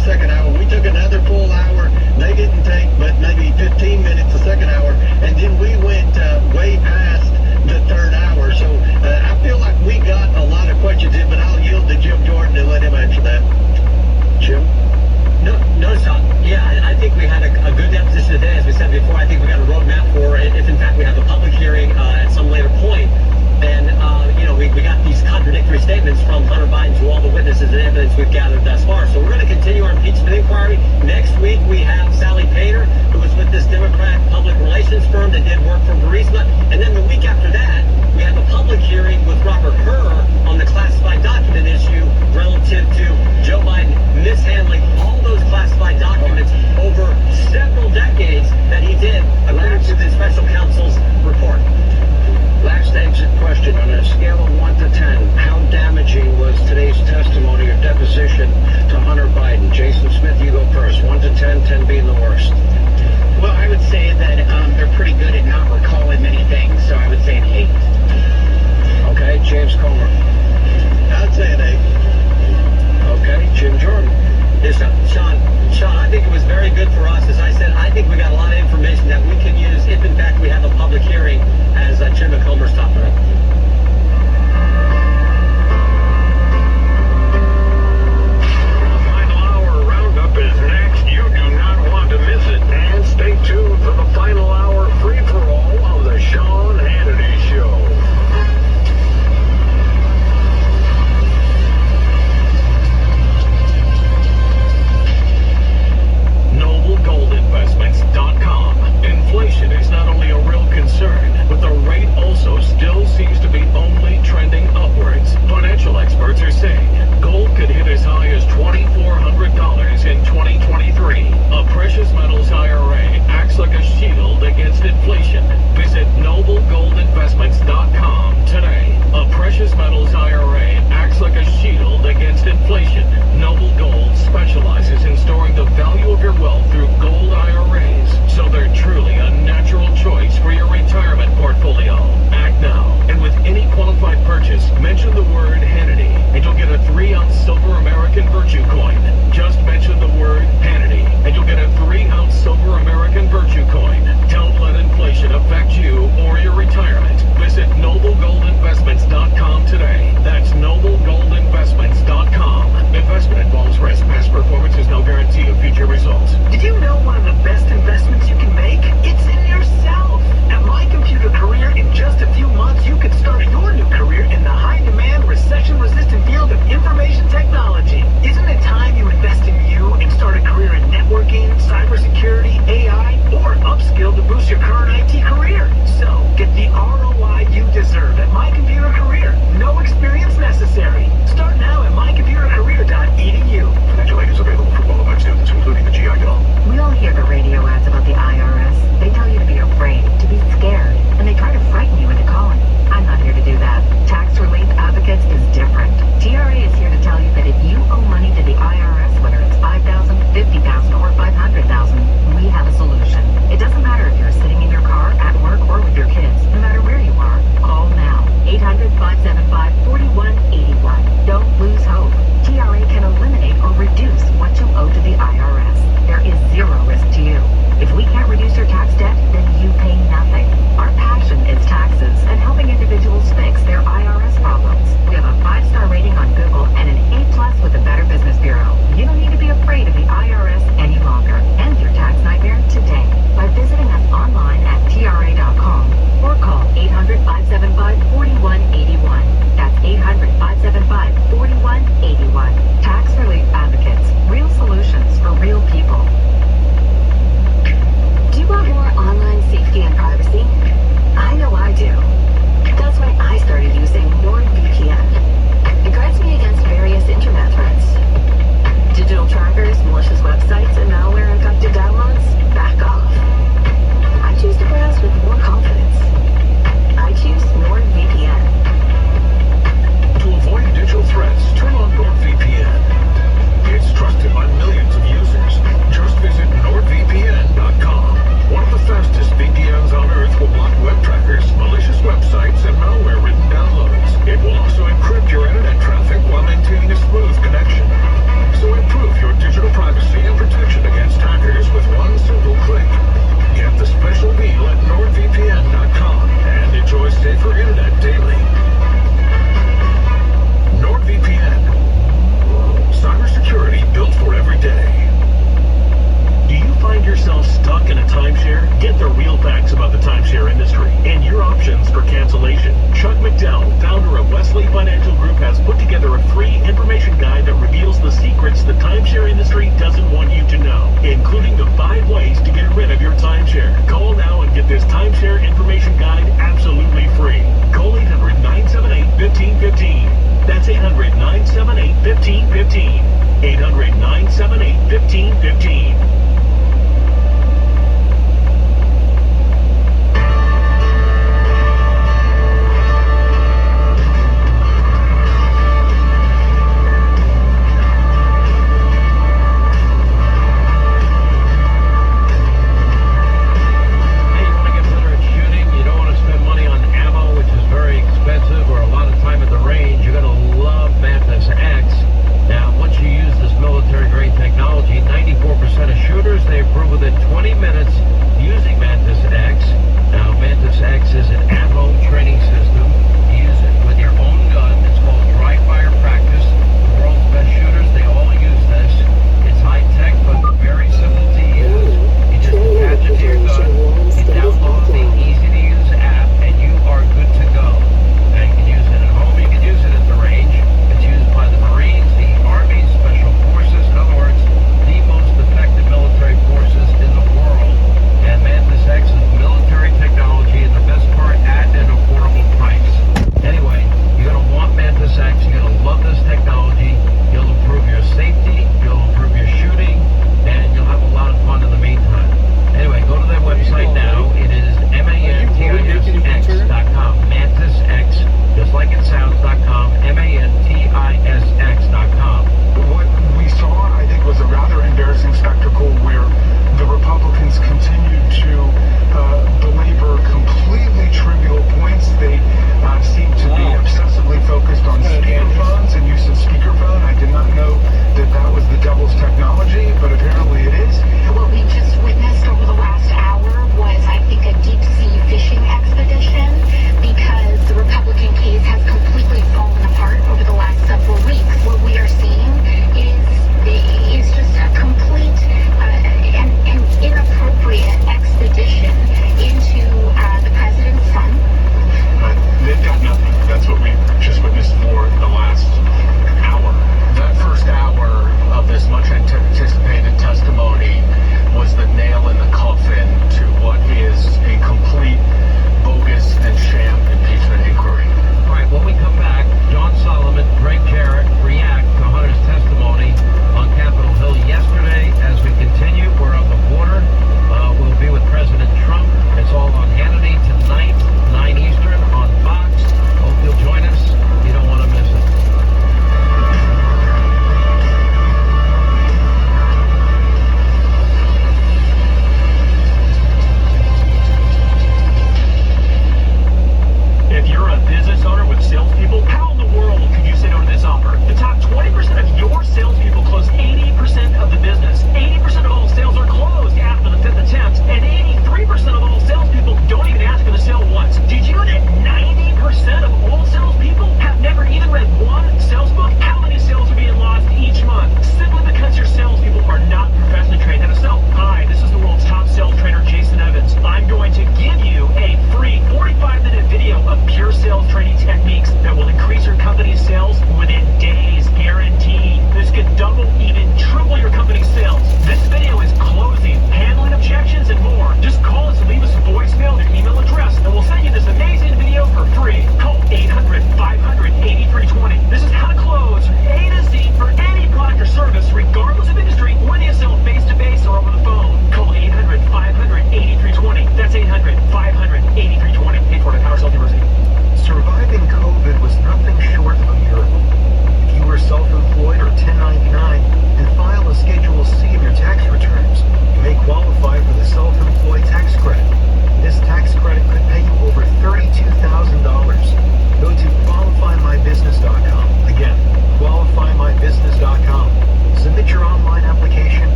the second hour. We took another full hour. They didn't take but maybe 15 minutes the second hour. And then we went way past the third hour. So I feel like we got a lot of questions in, but I'll yield to Jim Jordan and let him answer that. Jim? No, Sean. Yeah, I think we had a good deposition today. As we said before, I think we got a roadmap for it. If, in fact, we have a public hearing at some later point, then, we got these contradictory statements from Hunter Biden to all the witnesses and evidence we've gathered thus far. So we're going to continue our impeachment inquiry. Next week, we have Sally Painter, who was with this Democrat public relations firm that did work for Burisma. And then the week after that, we have a public hearing with Robert Hur on the classified document issue relative to Joe Biden mishandling all those classified documents over several decades that he did, according to the special counsel's report. Last exit question. On a scale of 1 to 10, how damaging was today's testimony or deposition to Hunter Biden? Jason Smith, you go first. 1 to 10, 10 being the worst. Well, I would say that they're pretty good at not recalling many things, so I would say an 8. Okay, James Comer. I'd say an 8. Okay, Jim Jordan. Yes, Sean, I think it was very good for us. As I said, I think we got a lot of information that we can use if, in fact, we have a public hearing, as Jim McComer's talked about. Final hour roundup is next. You do not want to miss it. And stay tuned for the final hour free-for-all of the Sean Hannity Show. NobleGoldInvestments.com. Inflation is not only a real concern, but the rate also still seems to be only trending upwards. Financial experts are saying gold could hit as high as $2,400 in 2023. A precious metals IRA acts like a shield against inflation. Visit NobleGoldInvestments.com today. A precious metals IRA acts like a shield against inflation. Noble Gold specializes in storing the value of your wealth through gold IRAs, so they're truly a natural choice for your retirement portfolio. Act now, and with any qualified purchase, mention the word Hannity, and you'll get a 3-ounce silver American Virtue coin. Just mention the word Hannity, and you'll get a 3-ounce silver American Virtue coin. Don't let inflation affect you or your retirement. Visit NobleGoldInvestments.com today. That's NobleGoldInvestments.com. Investment involves risk. Past performance is no guarantee of future results. Did you know one of the best investments you can make? It's in yourself. At My Computer Career, in just a few months, you could start your new career in the high-demand, recession-resistant field of information technology. Isn't it time you invest in you and start a career in networking, cybersecurity, AI, or upskill to boost your current IT career? So, get the ROI you deserve at My Computer Career. No experience necessary. Start now at mycomputercareer.edu. options for cancellation. Chuck McDowell, founder of Wesley Financial Group, has put together a free information guide that reveals the secrets the timeshare industry doesn't want you to know, including the 5 ways to get rid of your timeshare. Call now and get this timeshare information guide absolutely free. Call 800-978-1515. That's 800-978-1515. 800-978-1515.